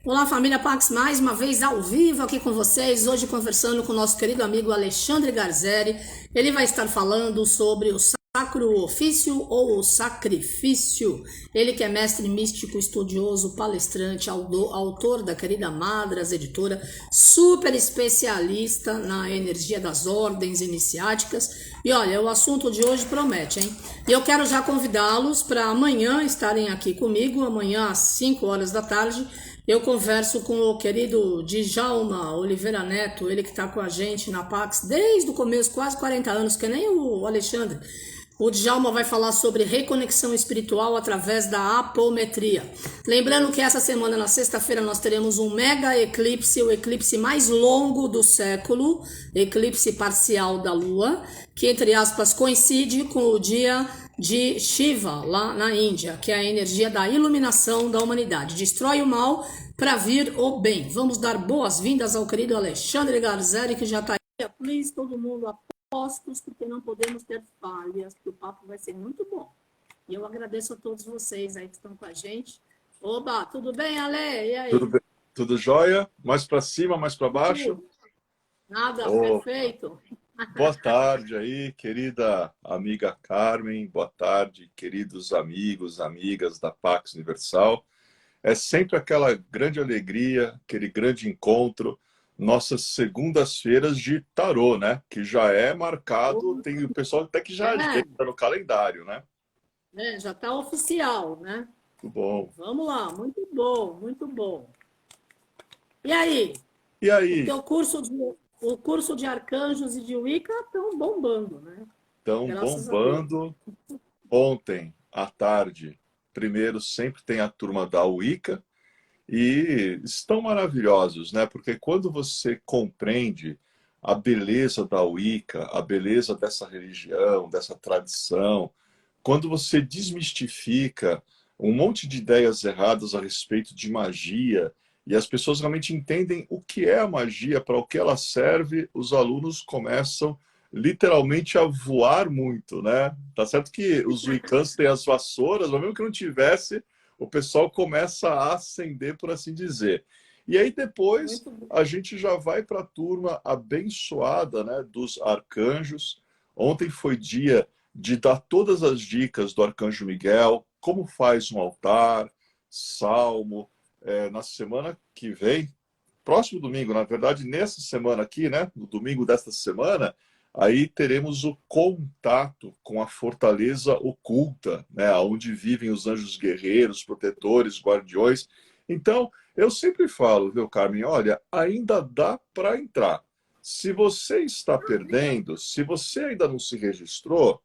Olá, família Pax, mais uma vez ao vivo aqui com vocês, hoje conversando com o nosso querido amigo Alexandre Garzeri. Ele vai estar falando sobre o sacro ofício ou o sacrifício. Ele que é mestre místico, estudioso, palestrante, autor da querida Madras Editora, super especialista na energia das ordens iniciáticas. E olha, o assunto de hoje promete, hein? E eu quero já convidá-los para amanhã estarem aqui comigo, amanhã às 5 horas da tarde. Eu converso com o querido Djalma Oliveira Neto, ele que está com a gente na Pax desde o começo, quase 40 anos, que nem o Alexandre. O Djalma vai falar sobre reconexão espiritual através da apometria. Lembrando que essa semana, na sexta-feira, nós teremos um mega eclipse, o eclipse mais longo do século, eclipse parcial da Lua, que, entre aspas, coincide com o dia de Shiva, lá na Índia, que é a energia da iluminação da humanidade. Destrói o mal para vir o bem. Vamos dar boas-vindas ao querido Alexandre Garzeri, que já está aí. Please, todo mundo apostos, porque não podemos ter falhas, porque o papo vai ser muito bom. E eu agradeço a todos vocês aí que estão com a gente. Oba, tudo bem, Ale? E Tudo aí? bem? Tudo jóia? Mais para cima, mais para baixo? Tudo? Nada, Opa. perfeito. Boa tarde aí, querida amiga Carmen. Boa tarde, queridos amigos, amigas da Pax Universal. É sempre aquela grande alegria, aquele grande encontro, nossas segundas-feiras de tarô, né? Que já é marcado, tem o pessoal até que já É, agenda no calendário, né? já está oficial, né? Muito bom. Vamos lá, muito bom, muito bom. E aí, E o aí, teu curso de arcanjos e de Wicca estão bombando, né? estão Graças a Deus. bombando. Ontem à tarde, primeiro sempre tem a turma da Wicca e estão maravilhosos, né? Porque quando você compreende a beleza da Wicca, a beleza dessa religião, dessa tradição, quando você desmistifica um monte de ideias erradas a respeito de magia e as pessoas realmente entendem o que é a magia, para o que ela serve, os alunos começam literalmente a voar muito, né? Tá certo que os wiccanos têm as vassouras, mas mesmo que não tivesse, o pessoal começa a acender, por assim dizer. E aí depois Muito bom. a gente já vai para a turma abençoada, né, dos arcanjos. Ontem foi dia de dar todas as dicas do Arcanjo Miguel, como faz um altar, salmo. Na semana que vem, próximo domingo, na verdade, nessa semana aqui, né, no domingo desta semana, aí teremos o contato com a fortaleza oculta, né, onde vivem os anjos guerreiros, protetores, guardiões. Então, eu sempre falo, viu, Carmen, olha, ainda dá para entrar. Se você está perdendo, se você ainda não se registrou,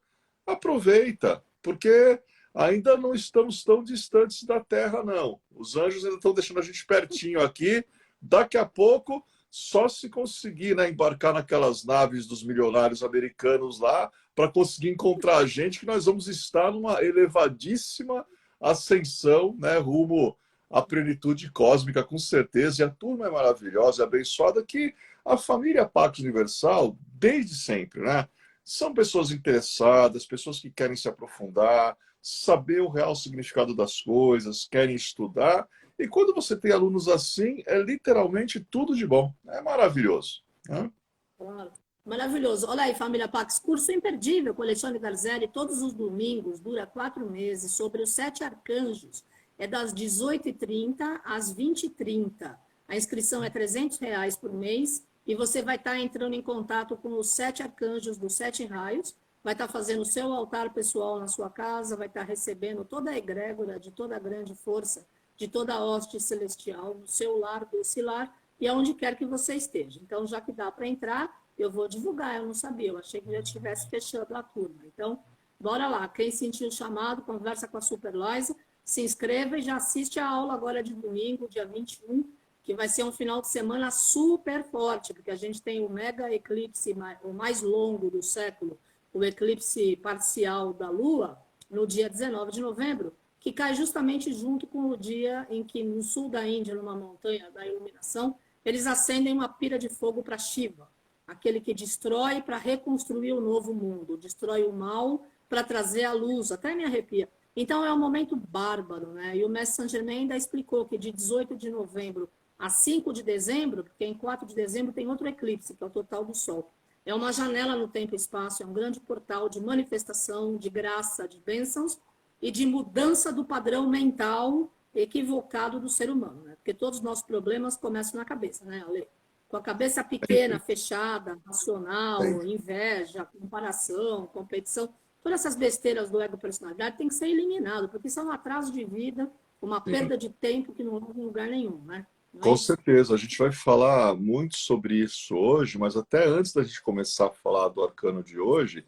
aproveita, porque ainda não estamos tão distantes da Terra, não. Os anjos ainda estão deixando a gente pertinho aqui. Daqui a pouco, só se conseguir, né, embarcar naquelas naves dos milionários americanos lá, para conseguir encontrar a gente, que nós vamos estar numa elevadíssima ascensão, né, rumo à plenitude cósmica, com certeza. E a turma é maravilhosa, é abençoada, que a família Pax Universal, desde sempre, né? São pessoas interessadas, pessoas que querem se aprofundar, saber o real significado das coisas, querem estudar. E quando você tem alunos assim, é literalmente tudo de bom. É maravilhoso, né? Claro. Maravilhoso. Olha aí, família Pax, curso imperdível com Alexandre Garzelli, todos os domingos, dura 4 meses, sobre os 7 arcanjos. É das 18h30 às 20h30. A inscrição é R$ 300 por mês e você vai estar entrando em contato com os 7 arcanjos dos 7 raios, vai estar fazendo o seu altar pessoal na sua casa, vai estar recebendo toda a egrégora de toda a grande força, de toda a hoste celestial, no seu lar desse lar, e aonde quer que você esteja. Então, já que dá para entrar, eu vou divulgar. Eu não sabia, eu achei que já estivesse fechando a turma. Então, bora lá. Quem sentiu o chamado, conversa com a Superliza, se inscreva e já assiste a aula agora de domingo, dia 21, que vai ser um final de semana super forte, porque a gente tem o mega eclipse, o mais longo do século, o eclipse parcial da Lua, no dia 19 de novembro, que cai justamente junto com o dia em que, no sul da Índia, numa montanha da iluminação, eles acendem uma pira de fogo para Shiva, aquele que destrói para reconstruir o novo mundo, destrói o mal para trazer a luz, até me arrepia. Então é um momento bárbaro, né? E o mestre Saint-Germain ainda explicou que de 18 de novembro a 5 de dezembro, porque em 4 de dezembro tem outro eclipse, que é o total do Sol. É uma janela no tempo e espaço, é um grande portal de manifestação, de graça, de bênçãos e de mudança do padrão mental equivocado do ser humano, né? Porque todos os nossos problemas começam na cabeça, né, Ale? Com a cabeça pequena, Sempre, fechada, racional, sempre. inveja, comparação, competição, todas essas besteiras do ego personalidade tem que ser eliminado, porque isso é um atraso de vida, uma Sim. perda de tempo que não leva em lugar nenhum, né? Não é Com isso? certeza, a gente vai falar muito sobre isso hoje, mas até antes da gente começar a falar do arcano de hoje,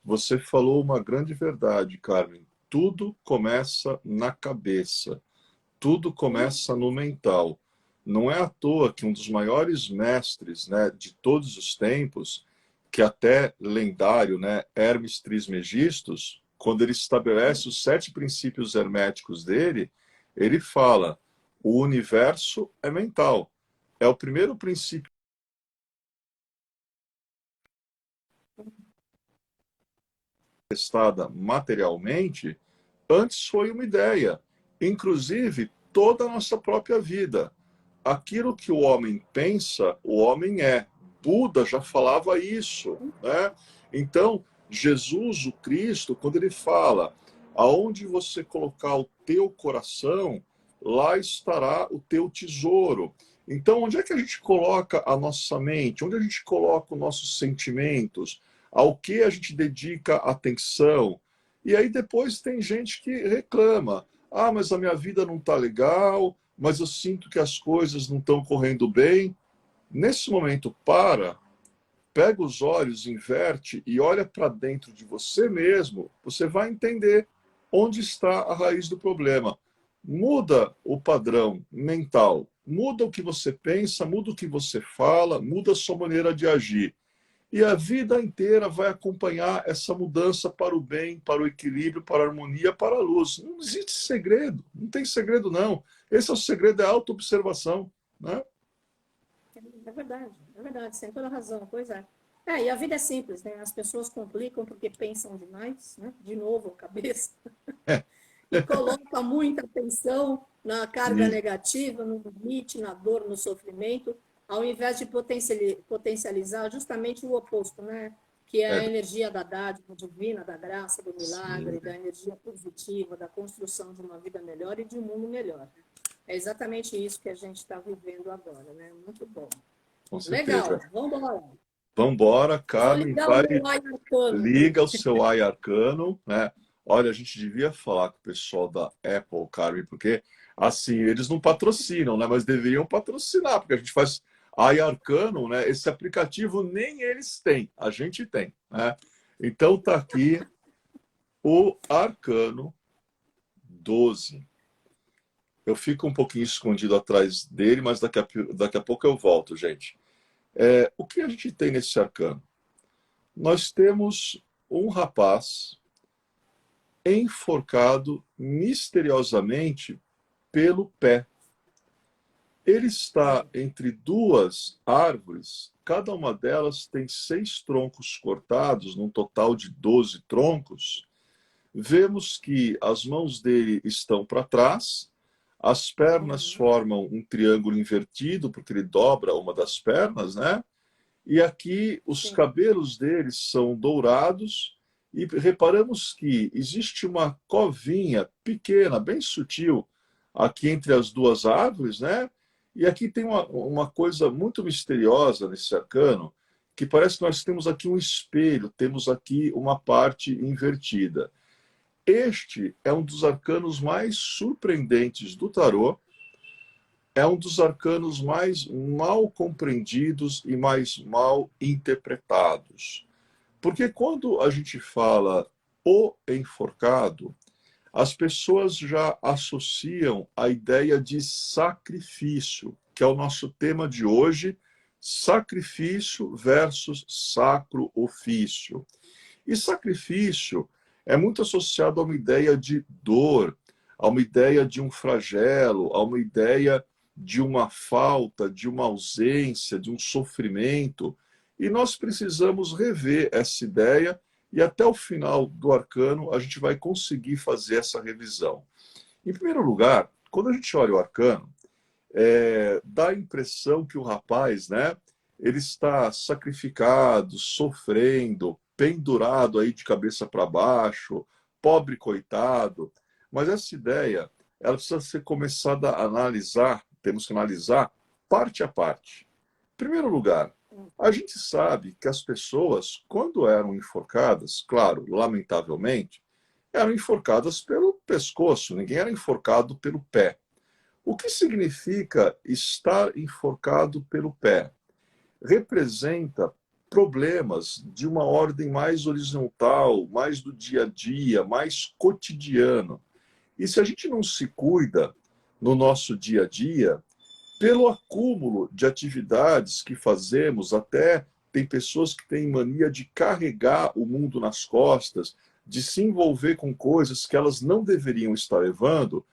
você falou uma grande verdade, Carmen. Tudo começa na cabeça, tudo começa no mental. Não é à toa que um dos maiores mestres, né, de todos os tempos, que até lendário, né, Hermes Trismegistus, quando ele estabelece os 7 princípios herméticos dele, ele fala: o universo é mental. É o primeiro princípio testada materialmente, antes foi uma ideia. Inclusive, toda a nossa própria vida. Aquilo que o homem pensa, o homem é. Buda já falava isso, né? Então, Jesus, o Cristo, quando ele fala, aonde você colocar o teu coração, lá estará o teu tesouro. Então, onde é que a gente coloca a nossa mente? Onde a gente coloca os nossos sentimentos? Ao que a gente dedica atenção? E aí depois tem gente que reclama. Ah, mas a minha vida não está legal, mas eu sinto que as coisas não estão correndo bem. Nesse momento, pega os olhos, inverte e olha para dentro de você mesmo. Você vai entender onde está a raiz do problema. Muda o padrão mental, muda o que você pensa, muda o que você fala, muda a sua maneira de agir. E a vida inteira vai acompanhar essa mudança para o bem, para o equilíbrio, para a harmonia, para a luz. Não existe segredo, não tem segredo não. Esse é o segredo, é a autoobservação, né? É verdade, você tem toda a razão, pois é. É, e a vida é simples, né? As pessoas complicam porque pensam demais, né? De novo, a cabeça. E coloca muita atenção na carga E, negativa, no limite, na dor, no sofrimento, ao invés de potencializar justamente o oposto, né? Que é é, a energia da dádiva divina, da graça, do sim, milagre, da energia positiva, da construção de uma vida melhor e de um mundo melhor. É exatamente isso que a gente está vivendo agora, né? Muito bom. com certeza. Legal, vamos embora. Vamos embora, Vou Carmen, ligar o vai, meu arcano aqui. liga o seu ai arcano, né? Olha, a gente devia falar com o pessoal da Apple, Carmen, porque assim, eles não patrocinam, né? Mas deveriam patrocinar, porque a gente faz ai arcano, né? Esse aplicativo nem eles têm, a gente tem, né? Então tá aqui o arcano 12. Eu fico um pouquinho escondido atrás dele, mas daqui a pouco eu volto, gente. O que a gente tem nesse arcano? Nós temos um rapaz enforcado misteriosamente pelo pé. Ele está entre duas árvores, cada uma delas tem 6 troncos cortados, num total de 12 troncos. Vemos que as mãos dele estão para trás, as pernas Uhum. formam um triângulo invertido, porque ele dobra uma das pernas, né? E aqui os Sim, cabelos deles são dourados e reparamos que existe uma covinha pequena, bem sutil, aqui entre as duas árvores, né? E aqui tem uma coisa muito misteriosa nesse arcano, que parece que nós temos aqui um espelho, temos aqui uma parte invertida. Este é um dos arcanos mais surpreendentes do tarô, é um dos arcanos mais mal compreendidos e mais mal interpretados. Porque quando a gente fala o enforcado, as pessoas já associam a ideia de sacrifício, que é o nosso tema de hoje, sacrifício versus sacro ofício. E sacrifício é muito associado a uma ideia de dor, a uma ideia de um flagelo, a uma ideia de uma falta, de uma ausência, de um sofrimento. E nós precisamos rever essa ideia e até o final do arcano a gente vai conseguir fazer essa revisão. Em primeiro lugar, quando a gente olha o arcano, dá a impressão que o rapaz, né, ele está sacrificado, sofrendo, pendurado aí de cabeça para baixo, pobre coitado. Mas essa ideia, ela precisa ser começada a analisar, temos que analisar parte a parte. Em primeiro lugar, a gente sabe que as pessoas, quando eram enforcadas, claro, lamentavelmente, eram enforcadas pelo pescoço, ninguém era enforcado pelo pé. O que significa estar enforcado pelo pé? Representa problemas de uma ordem mais horizontal, mais do dia a dia, mais cotidiano. E se a gente não se cuida no nosso dia a dia, pelo acúmulo de atividades que fazemos, até tem pessoas que têm mania de carregar o mundo nas costas, de se envolver com coisas que elas não deveriam estar levando,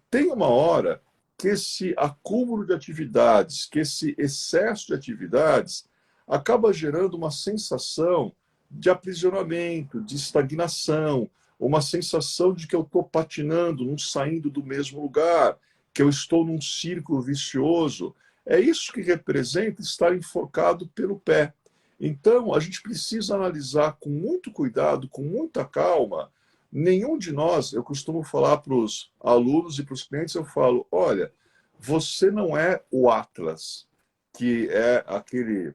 tem uma hora que esse acúmulo de atividades, que esse excesso de atividades, acaba gerando uma sensação de aprisionamento, de estagnação, uma sensação de que eu estou patinando, não saindo do mesmo lugar, que eu estou num círculo vicioso. É isso que representa estar enforcado pelo pé. Então, a gente precisa analisar com muito cuidado, com muita calma. Nenhum de nós, eu costumo falar para os alunos e para os clientes, eu falo, olha, você não é o Atlas, que é aquele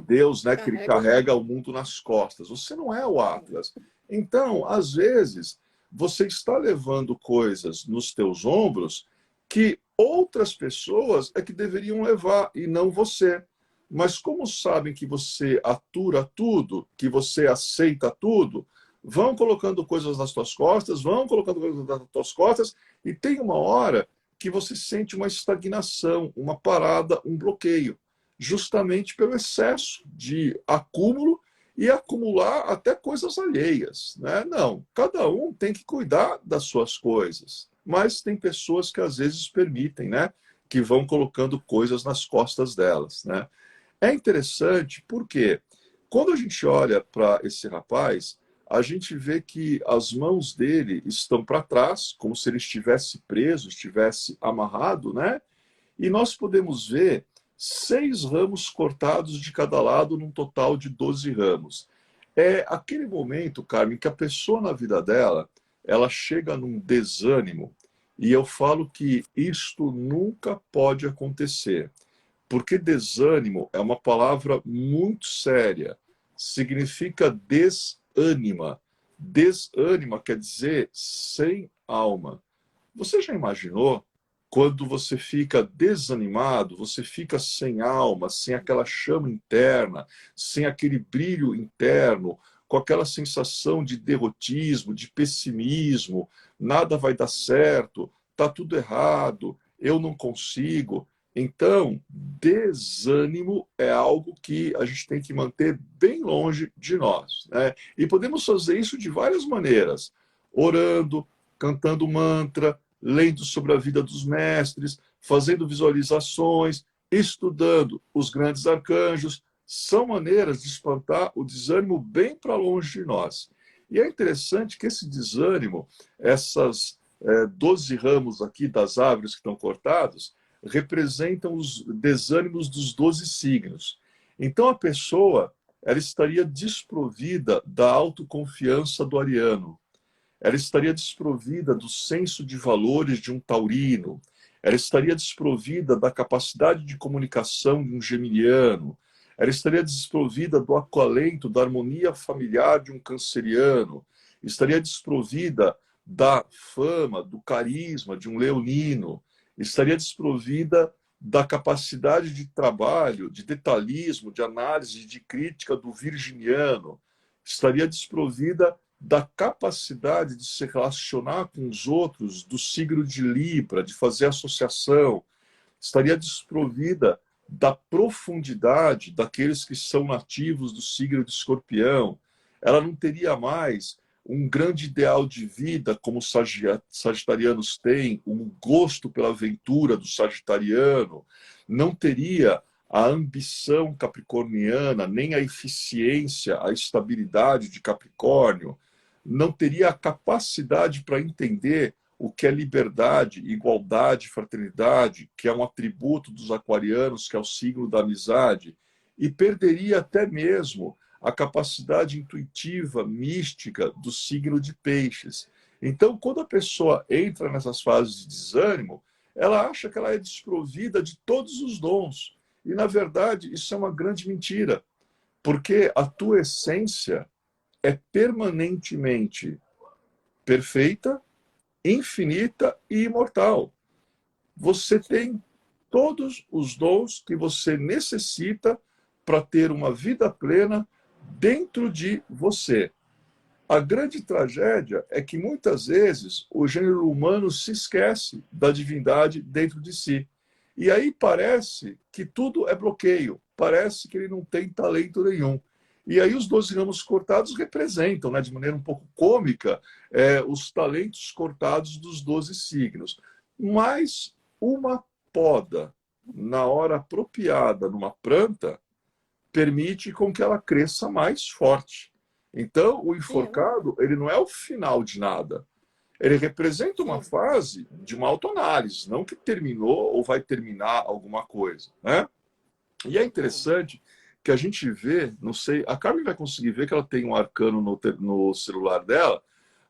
Deus, né, que ele carrega o mundo nas costas. Você não é o Atlas. Então, às vezes, você está levando coisas nos teus ombros que outras pessoas é que deveriam levar e não você. Mas como sabem que você atura tudo, que você aceita tudo, vão colocando coisas nas tuas costas, vão colocando coisas nas tuas costas, e tem uma hora que você sente uma estagnação, uma parada, um bloqueio, justamente pelo excesso de acúmulo e acumular até coisas alheias, né? Não, cada um tem que cuidar das suas coisas, mas tem pessoas que às vezes permitem, né? Que vão colocando coisas nas costas delas, né? É interessante porque quando a gente olha para esse rapaz, a gente vê que as mãos dele estão para trás, como se ele estivesse preso, estivesse amarrado, né? E nós podemos ver 6 ramos cortados de cada lado, num total de 12 ramos. É aquele momento, Carmen, que a pessoa na vida dela, ela chega num desânimo, e eu falo que isto nunca pode acontecer, porque desânimo é uma palavra muito séria, significa desânima. Desânima quer dizer sem alma. Você já imaginou quando você fica desanimado, você fica sem alma, sem aquela chama interna, sem aquele brilho interno, com aquela sensação de derrotismo, de pessimismo, nada vai dar certo, está tudo errado, eu não consigo. Então, desânimo é algo que a gente tem que manter bem longe de nós, né? E podemos fazer isso de várias maneiras: orando, cantando mantra, lendo sobre a vida dos mestres, fazendo visualizações, estudando os grandes arcanjos. São maneiras de espantar o desânimo bem para longe de nós. E é interessante que esse desânimo, essas 12 ramos aqui das árvores que estão cortados, representam os desânimos dos 12 signos. Então a pessoa, ela estaria desprovida da autoconfiança do ariano, ela estaria desprovida do senso de valores de um taurino, ela estaria desprovida da capacidade de comunicação de um geminiano, ela estaria desprovida do acalento, da harmonia familiar de um canceriano, estaria desprovida da fama, do carisma de um leonino, estaria desprovida da capacidade de trabalho, de detalhismo, de análise, de crítica do virginiano, estaria desprovida da capacidade de se relacionar com os outros do signo de Libra, de fazer associação, estaria desprovida da profundidade daqueles que são nativos do signo de Escorpião. Ela não teria mais um grande ideal de vida como os sagitarianos têm, um gosto pela aventura do sagitariano, não teria a ambição capricorniana, nem a eficiência, a estabilidade de Capricórnio, não teria a capacidade para entender o que é liberdade, igualdade, fraternidade, que é um atributo dos aquarianos, que é o signo da amizade, e perderia até mesmo a capacidade intuitiva, mística do signo de peixes. Então, quando a pessoa entra nessas fases de desânimo, ela acha que ela é desprovida de todos os dons. E, na verdade, isso é uma grande mentira, porque a tua essência é permanentemente perfeita, infinita e imortal. Você tem todos os dons que você necessita para ter uma vida plena dentro de você. A grande tragédia é que muitas vezes o gênero humano se esquece da divindade dentro de si. E aí parece que tudo é bloqueio, parece que ele não tem talento nenhum. E aí os 12 ramos cortados representam, né, de maneira um pouco cômica, os talentos cortados dos 12 signos. Mas uma poda na hora apropriada numa planta permite com que ela cresça mais forte. Então, o enforcado, ele não é o final de nada. Ele representa uma fase de uma autoanálise, não que terminou ou vai terminar alguma coisa, né? E é interessante que a gente vê, não sei, a Carmen vai conseguir ver que ela tem um arcano no celular dela,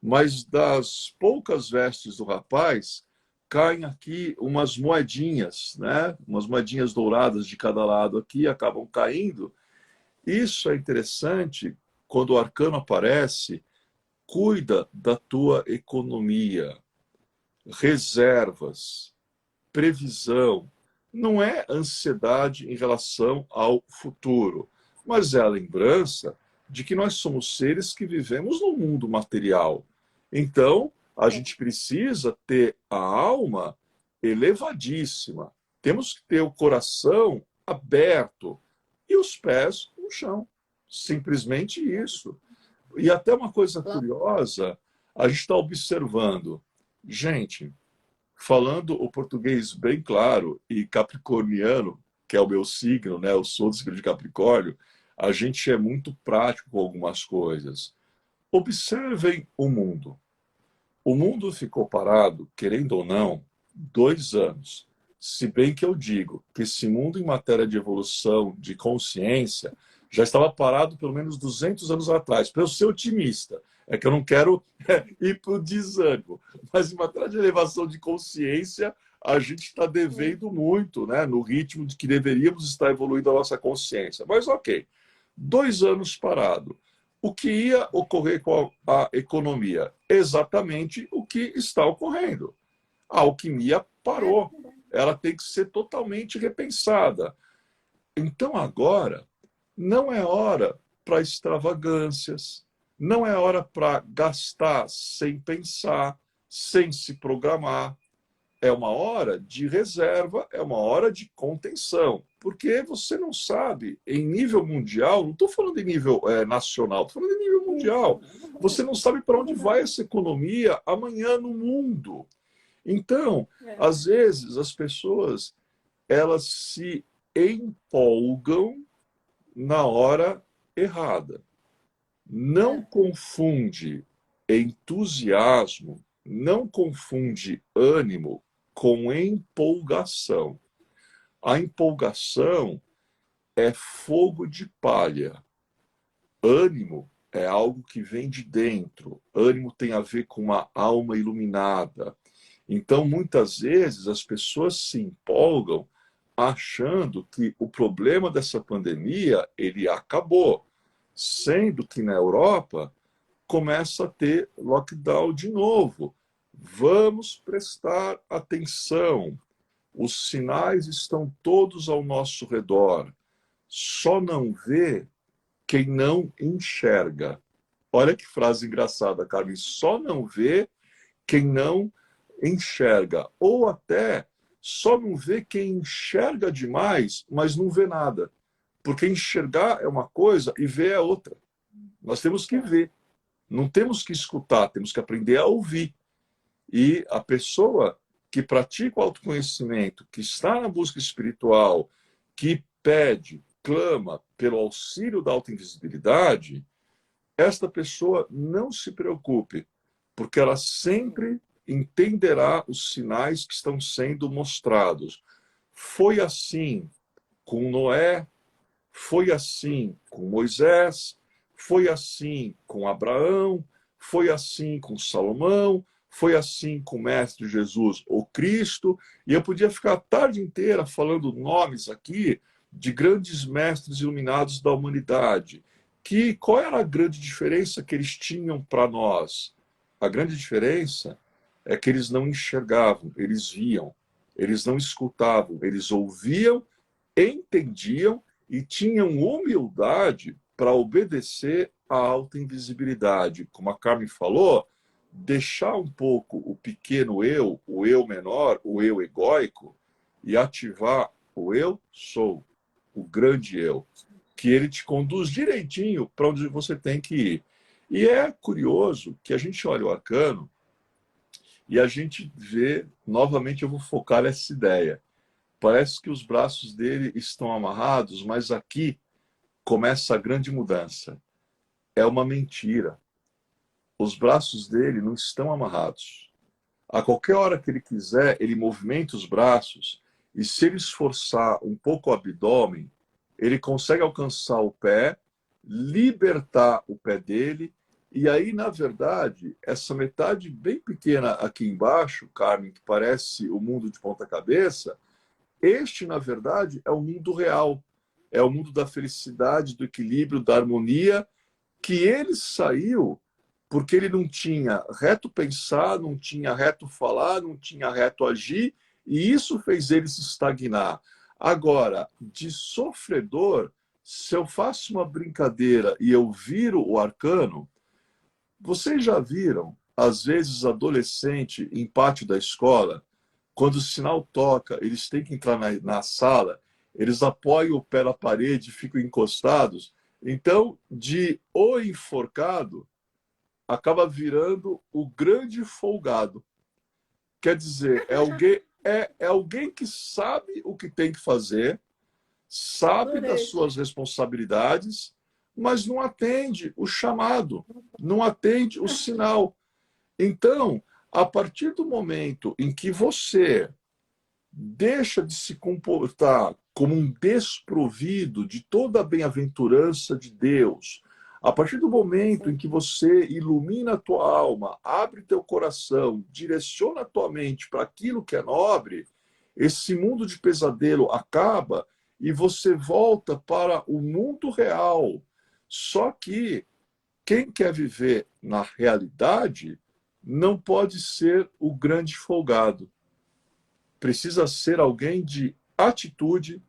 mas das poucas vestes do rapaz, caem aqui umas moedinhas, né? Umas moedinhas douradas de cada lado aqui, acabam caindo. Isso é interessante quando o arcano aparece, cuida da tua economia, reservas, previsão. Não é ansiedade em relação ao futuro, mas é a lembrança de que nós somos seres que vivemos no mundo material. Então, a gente precisa ter a alma elevadíssima. Temos que ter o coração aberto e os pés no chão. Simplesmente isso. E até uma coisa curiosa, a gente está observando. Gente, falando o português bem claro e capricorniano, que é o meu signo, né? Eu sou do signo de Capricórnio, a gente é muito prático com algumas coisas. Observem o mundo. O mundo ficou parado, querendo ou não, 2 anos. Se bem que eu digo que esse mundo em matéria de evolução, de consciência, já estava parado pelo menos 200 anos atrás. Para eu ser otimista, é que eu não quero ir para o desânimo. Mas em matéria de elevação de consciência, a gente está devendo muito, né, no ritmo de que deveríamos estar evoluindo a nossa consciência. Mas ok, 2 anos parado. O que ia ocorrer com a economia? Exatamente o que está ocorrendo. A alquimia parou. Ela tem que ser totalmente repensada. Então agora não é hora para extravagâncias, não é hora para gastar sem pensar, sem se programar. É uma hora de reserva, é uma hora de contenção, porque você não sabe, em nível mundial, não estou falando em nível nacional, estou falando em nível mundial, você não sabe para onde vai essa economia amanhã no mundo. Então, às vezes, as pessoas elas se empolgam na hora errada. Não confunde entusiasmo, não confunde ânimo com empolgação. A empolgação é fogo de palha. Ânimo é algo que vem de dentro. Ânimo tem a ver com uma alma iluminada. Então, muitas vezes, as pessoas se empolgam achando que o problema dessa pandemia ele acabou, sendo que na Europa começa a ter lockdown de novo. Vamos prestar atenção. Os sinais estão todos ao nosso redor. Só não vê quem não enxerga. Olha que frase engraçada, Carmen. Só não vê quem não enxerga. Ou até só não vê quem enxerga demais, mas não vê nada. Porque enxergar é uma coisa e ver é outra. Nós temos que ver. Não temos que escutar, temos que aprender a ouvir. E a pessoa que pratica o autoconhecimento, que está na busca espiritual, que pede, clama pelo auxílio da autoinvisibilidade, esta pessoa não se preocupe, porque ela sempre entenderá os sinais que estão sendo mostrados. Foi assim com Noé, foi assim com Moisés, foi assim com Abraão, foi assim com Salomão, foi assim com o Mestre Jesus, o Cristo, e eu podia ficar a tarde inteira falando nomes aqui de grandes mestres iluminados da humanidade. Qual era a grande diferença que eles tinham para nós? A grande diferença é que eles não enxergavam, eles viam, eles não escutavam, eles ouviam, entendiam e tinham humildade para obedecer à alta invisibilidade. Como a Carmen falou, deixar um pouco o pequeno eu, o eu menor, o eu egóico, e ativar o eu sou, o grande eu, que ele te conduz direitinho para onde você tem que ir. E é curioso que a gente olha o arcano e a gente vê, novamente eu vou focar nessa ideia, parece que os braços dele estão amarrados, mas aqui começa a grande mudança. É uma mentira. Os braços dele não estão amarrados. A qualquer hora que ele quiser, ele movimenta os braços e se ele esforçar um pouco o abdômen, ele consegue alcançar o pé, libertar o pé dele e aí, na verdade, essa metade bem pequena aqui embaixo, Carmen, que parece o mundo de ponta cabeça, este, na verdade, é o mundo real. É o mundo da felicidade, do equilíbrio, da harmonia, que ele saiu porque ele não tinha reto pensar, não tinha reto falar, não tinha reto agir, e isso fez ele se estagnar. Agora, de sofredor, se eu faço uma brincadeira e eu viro o arcano, vocês já viram, às vezes, adolescente em pátio da escola, quando o sinal toca, eles têm que entrar na sala, eles apoiam o pé na parede, ficam encostados. Então, de o enforcado, acaba virando o grande folgado. Quer dizer, é alguém que sabe o que tem que fazer, sabe das suas responsabilidades, mas não atende o chamado, não atende o sinal. Então, a partir do momento em que você deixa de se comportar como um desprovido de toda a bem-aventurança de Deus, a partir do momento em que você ilumina a tua alma, abre teu coração, direciona a tua mente para aquilo que é nobre, esse mundo de pesadelo acaba e você volta para o mundo real. Só que quem quer viver na realidade não pode ser o grande folgado. Precisa ser alguém de atitude,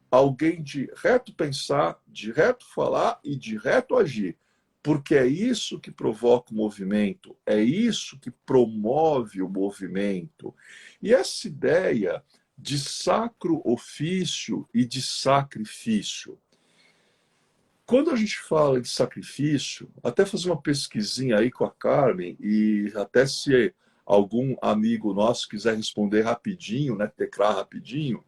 alguém de reto pensar, de reto falar e de reto agir. Porque é isso que provoca o movimento, é isso que promove o movimento. E essa ideia de sacro ofício e de sacrifício. Quando a gente fala de sacrifício, até fazer uma pesquisinha aí com a Carmen, e até se algum amigo nosso quiser responder rapidinho, né, teclar rapidinho,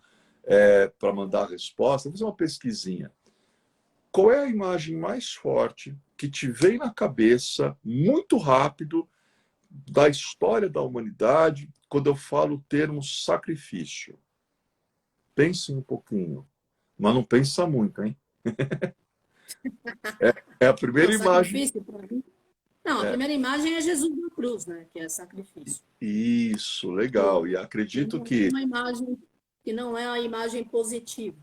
para mandar a resposta, fazer uma pesquisinha. Qual é a imagem mais forte que te vem na cabeça, muito rápido, da história da humanidade, quando eu falo o termo sacrifício? Pense um pouquinho, mas não pensa muito, hein? É a primeira imagem. Não, a primeira imagem é Jesus na cruz, né? Que é sacrifício. Isso, legal. E acredito que... uma imagem que não é a imagem positiva.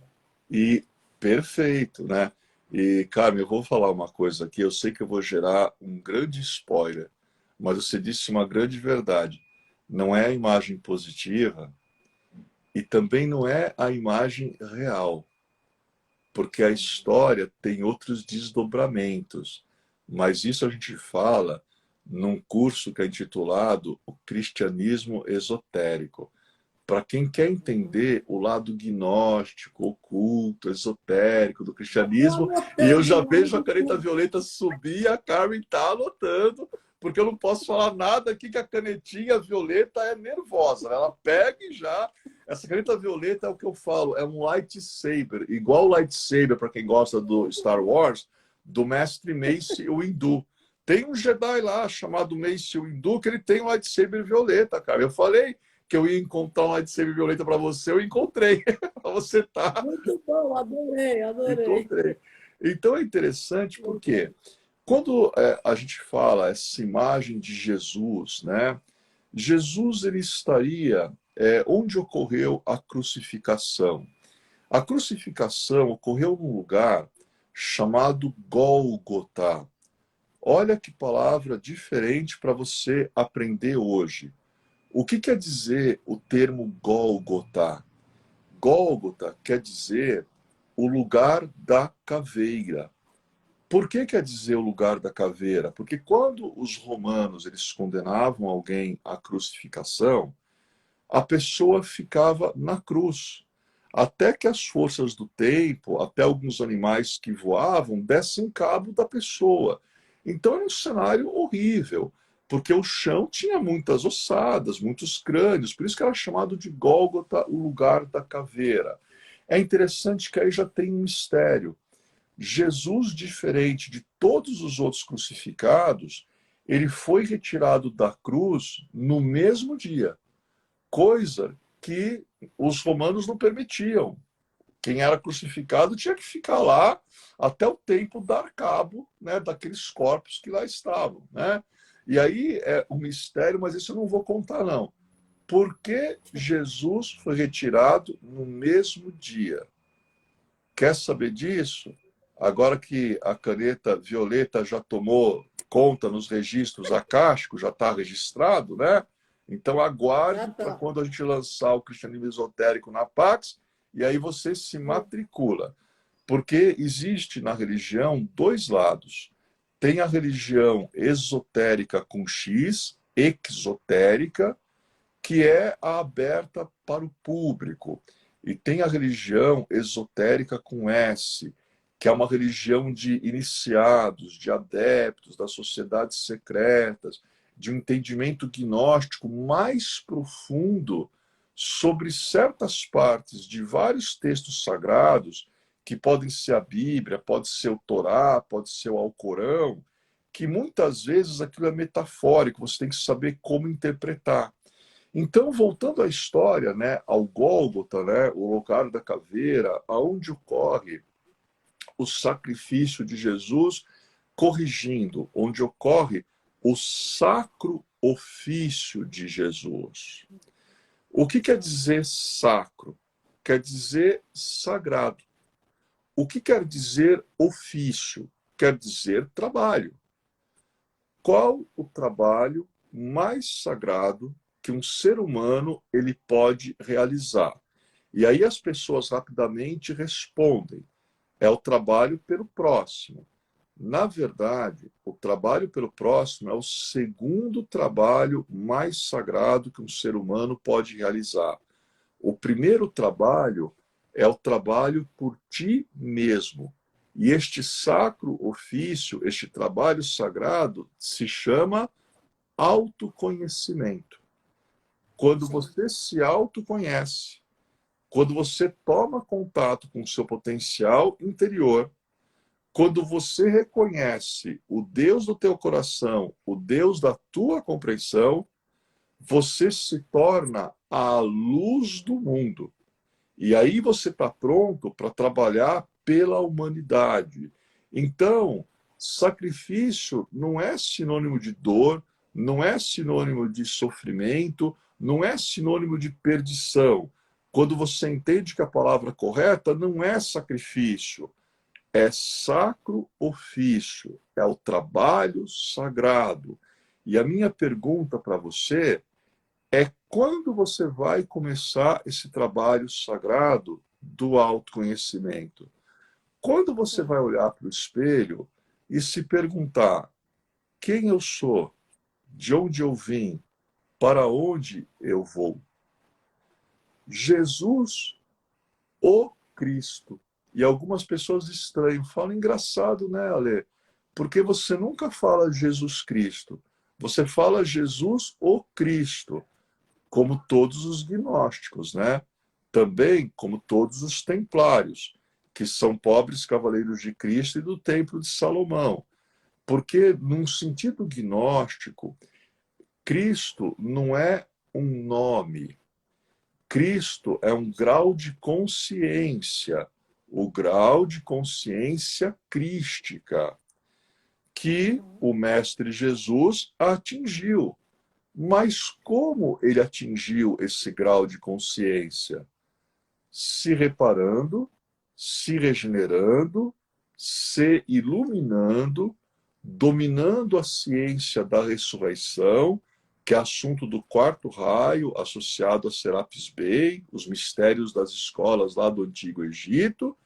E perfeito, né? E, Carmen, eu vou falar uma coisa aqui. Eu sei que eu vou gerar um grande spoiler, mas você disse uma grande verdade. Não é a imagem positiva e também não é a imagem real, porque a história tem outros desdobramentos. Mas isso a gente fala num curso que é intitulado O Cristianismo Esotérico. Para quem quer entender o lado gnóstico, oculto, esotérico do cristianismo, e eu já vejo a caneta violeta subir e a Carmen está anotando, porque eu não posso falar nada aqui que a canetinha violeta é nervosa. Ela pega e já Essa caneta violeta é o que eu falo, é um lightsaber, igual o lightsaber, para quem gosta do Star Wars, do mestre Mace Windu. Tem um Jedi lá chamado Mace Windu que ele tem um lightsaber violeta, cara. Eu falei que eu ia encontrar um lightsaber violeta para você, eu encontrei. Para você tá. Muito bom, adorei, adorei. Encontrei. Então é interessante porque quando a gente fala essa imagem de Jesus, né? Jesus ele estaria onde ocorreu a crucificação. A crucificação ocorreu num lugar chamado Gólgota. Olha que palavra diferente para você aprender hoje. O que quer dizer o termo Gólgota? Gólgota quer dizer o lugar da caveira. Por que quer dizer o lugar da caveira? Porque quando os romanos eles condenavam alguém à crucificação, a pessoa ficava na cruz, até que as forças do tempo, até alguns animais que voavam, dessem cabo da pessoa. Então era um cenário horrível, porque o chão tinha muitas ossadas, muitos crânios, por isso que era chamado de Gólgota, o lugar da caveira. É interessante que aí já tem um mistério. Jesus, diferente de todos os outros crucificados, ele foi retirado da cruz no mesmo dia, coisa que os romanos não permitiam. Quem era crucificado tinha que ficar lá até o tempo dar cabo, né, daqueles corpos que lá estavam, né? E aí é um mistério, mas isso eu não vou contar não. Por que Jesus foi retirado no mesmo dia? Quer saber disso? Agora que a caneta violeta já tomou conta nos registros acásticos, já está registrado, né? Então Já aguarde para tá. quando a gente lançar o cristianismo esotérico na Pax, e aí você se matricula. Porque existe na religião dois lados. Tem a religião esotérica com X, exotérica, que é a aberta para o público. E tem a religião esotérica com S, que é uma religião de iniciados, de adeptos, das sociedades secretas, de um entendimento gnóstico mais profundo sobre certas partes de vários textos sagrados, que podem ser a Bíblia, pode ser o Torá, pode ser o Alcorão, que muitas vezes aquilo é metafórico, você tem que saber como interpretar. Então, voltando à história, né, ao Gólgota, né, o lugar da caveira, aonde ocorre o sacrifício de Jesus, corrigindo, onde ocorre o sacro ofício de Jesus. O que quer dizer sacro? Quer dizer sagrado. O que quer dizer ofício? Quer dizer trabalho. Qual o trabalho mais sagrado que um ser humano ele pode realizar? E aí as pessoas rapidamente respondem: é o trabalho pelo próximo. Na verdade, o trabalho pelo próximo é o segundo trabalho mais sagrado que um ser humano pode realizar. O primeiro trabalho é o trabalho por ti mesmo. E este sacro ofício, este trabalho sagrado, se chama autoconhecimento. Quando Sim. você se autoconhece, quando você toma contato com o seu potencial interior, quando você reconhece o Deus do teu coração, o Deus da tua compreensão, você se torna a luz do mundo. E aí você está pronto para trabalhar pela humanidade. Então, sacrifício não é sinônimo de dor, não é sinônimo de sofrimento, não é sinônimo de perdição. Quando você entende que a palavra correta não é sacrifício, é sacro ofício, é o trabalho sagrado. E a minha pergunta para você é quando você vai começar esse trabalho sagrado do autoconhecimento? Quando você vai olhar para o espelho e se perguntar quem eu sou, de onde eu vim, para onde eu vou? Jesus, o Cristo. E algumas pessoas estranham, falam engraçado, né, Ale? Porque você nunca fala Jesus Cristo. Você fala Jesus, o Cristo, como todos os gnósticos, né? Também como todos os templários, que são pobres cavaleiros de Cristo e do Templo de Salomão. Porque, num sentido gnóstico, Cristo não é um nome. Cristo é um grau de consciência, o grau de consciência crística, que o Mestre Jesus atingiu. Mas como ele atingiu esse grau de consciência? Se reparando, se regenerando, se iluminando, dominando a ciência da ressurreição, que é assunto do quarto raio, associado a Serapis Bey, os mistérios das escolas lá do Antigo Egito,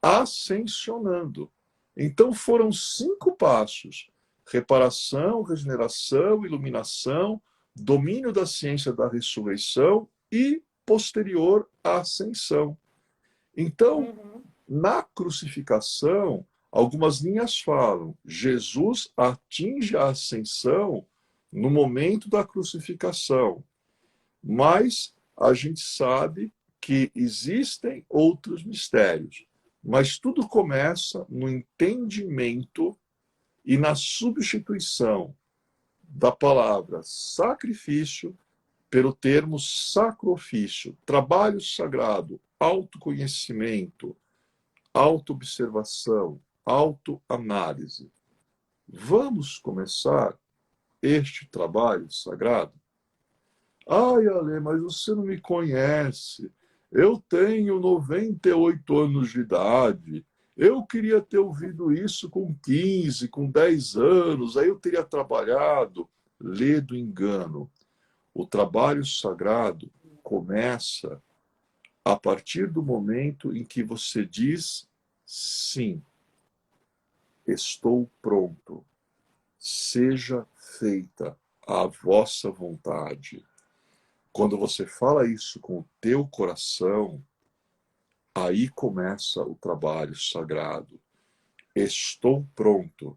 ascensionando. Então foram 5 passos: reparação, regeneração, iluminação, domínio da ciência da ressurreição e posterior ascensão. Então, na crucificação, algumas linhas falam: Jesus atinge a ascensão no momento da crucificação. Mas a gente sabe que existem outros mistérios. Mas tudo começa no entendimento e na substituição da palavra sacrifício pelo termo sacro-ofício, trabalho sagrado, autoconhecimento, autoobservação, autoanálise. Vamos começar este trabalho sagrado? Ai, Ale, mas você não me conhece. Eu tenho 98 anos de idade. Eu queria ter ouvido isso com 15, com 10 anos. Aí eu teria trabalhado. Lê do engano. O trabalho sagrado começa a partir do momento em que você diz sim, estou pronto. Seja feita a vossa vontade. Quando você fala isso com o teu coração, aí começa o trabalho sagrado. Estou pronto.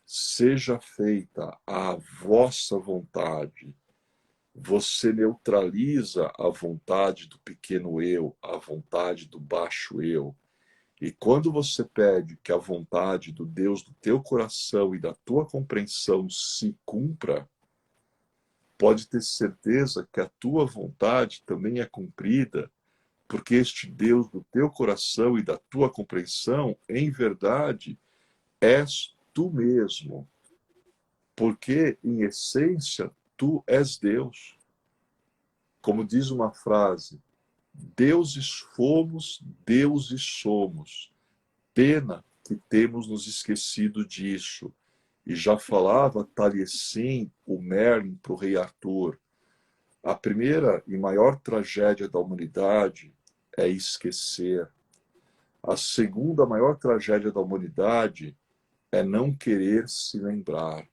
Seja feita a vossa vontade. Você neutraliza a vontade do pequeno eu, a vontade do baixo eu. E quando você pede que a vontade do Deus do teu coração e da tua compreensão se cumpra, pode ter certeza que a tua vontade também é cumprida, porque este Deus do teu coração e da tua compreensão, em verdade, és tu mesmo. Porque, em essência, tu és Deus. Como diz uma frase, deuses fomos, deuses somos. Pena que temos nos esquecido disso. E já falava Taliesin, o Merlin, para o rei Arthur. A primeira e maior tragédia da humanidade é esquecer. A segunda maior tragédia da humanidade é não querer se lembrar.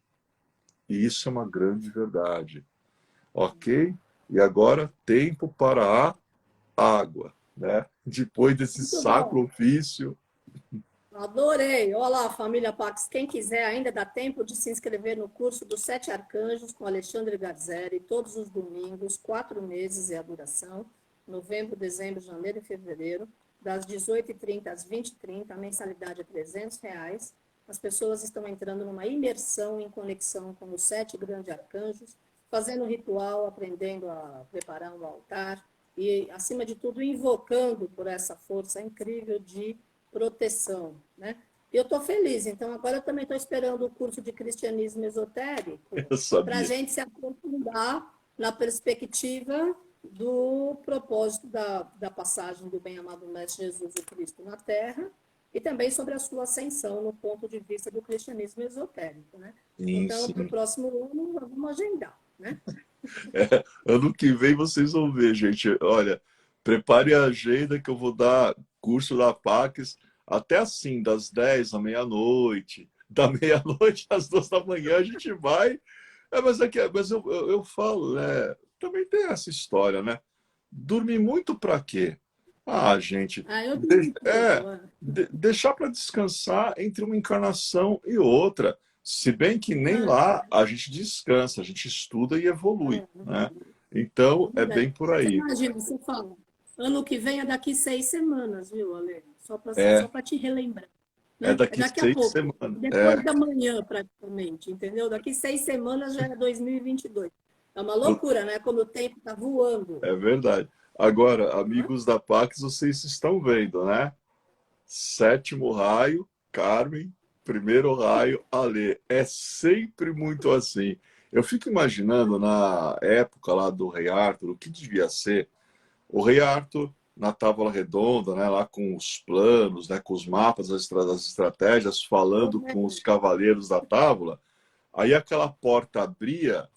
E isso é uma grande verdade. Ok? E agora, tempo para a água, né? Depois desse Muito sacro bom. ofício. Adorei. Olá, família Pax. Quem quiser, ainda dá tempo de se inscrever no curso dos 7 Arcanjos com Alexandre Garzeri, todos os domingos, 4 meses é a duração, novembro, dezembro, janeiro e fevereiro, das 18h30 às 20h30, a mensalidade é R$ 300. As pessoas estão entrando numa imersão em conexão com os 7 grandes arcanjos, fazendo ritual, aprendendo a preparar um altar e, acima de tudo, invocando por essa força incrível de proteção, né? Eu estou feliz, então agora eu também estou esperando o curso de cristianismo esotérico Eu para a sabia. gente se aprofundar na perspectiva do propósito da passagem do bem-amado Mestre Jesus o Cristo na Terra e também sobre a sua ascensão no ponto de vista do cristianismo esotérico, né? Sim, Então, para o sim. próximo ano, vamos agendar, né? É, ano que vem vocês vão ver, gente. Olha, prepare a agenda que eu vou dar curso da Pax até assim, das 10 à meia-noite. Da meia-noite às 2 da manhã a gente vai. Mas eu falo, né? Também tem essa história, né? Dormir muito para quê? Ah, gente, Ah, eu durmo pouco. deixar para descansar entre uma encarnação e outra. Se bem que nem lá a gente descansa, a gente estuda e evolui, né? Então, é Verdade. bem por Você aí. imagina, você fala. Ano que vem é daqui 6 semanas, viu, Ale? É, Só para te relembrar, é né? É daqui daqui a 6 pouco, semanas. depois da manhã, praticamente, entendeu? Daqui 6 semanas já é 2022. É uma Eu- loucura, né? Como o tempo está voando, É verdade. Agora, né? amigos da Pax, vocês estão vendo, né? Sétimo raio, Carmen. Primeiro raio, Alê. É sempre muito assim. Eu fico imaginando na época lá do Rei Arthur, o que devia ser o Rei Arthur na Távola Redonda, né, lá com os planos, né, com os mapas, as estratégias, falando com os cavaleiros da Távola. Aí aquela porta abria,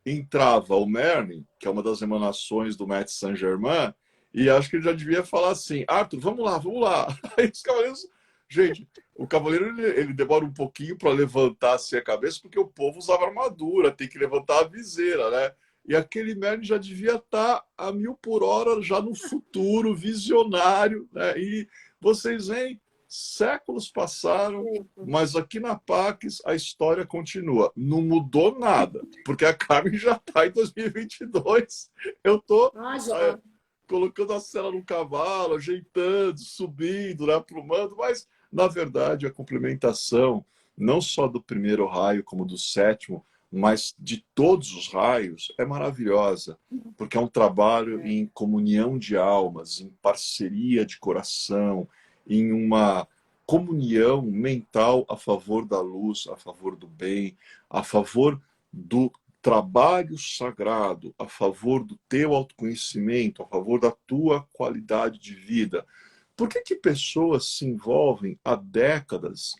entrava o Merlin, que é uma das emanações do Maître Saint-Germain, e acho que ele já devia falar assim: Arthur, vamos lá, vamos lá. Aí os cavaleiros. Gente, o cavaleiro ele demora um pouquinho para levantar assim, a cabeça, porque o povo usava armadura, tem que levantar a viseira, né? E aquele Merlin já devia estar a 1000 por hora, já no futuro, visionário, né? E vocês veem, séculos passaram, mas aqui na Pax a história continua. Não mudou nada, porque a Carmen já está em 2022. Eu estou Ah, já. colocando a cela no cavalo, ajeitando, subindo, né, aprumando, mas na verdade a complementação, não só do primeiro raio, como do sétimo, mas de todos os raios, é maravilhosa, porque é um trabalho em comunhão de almas, em parceria de coração, em uma comunhão mental a favor da luz, a favor do bem, a favor do trabalho sagrado, a favor do teu autoconhecimento, a favor da tua qualidade de vida. Por que que pessoas se envolvem há décadas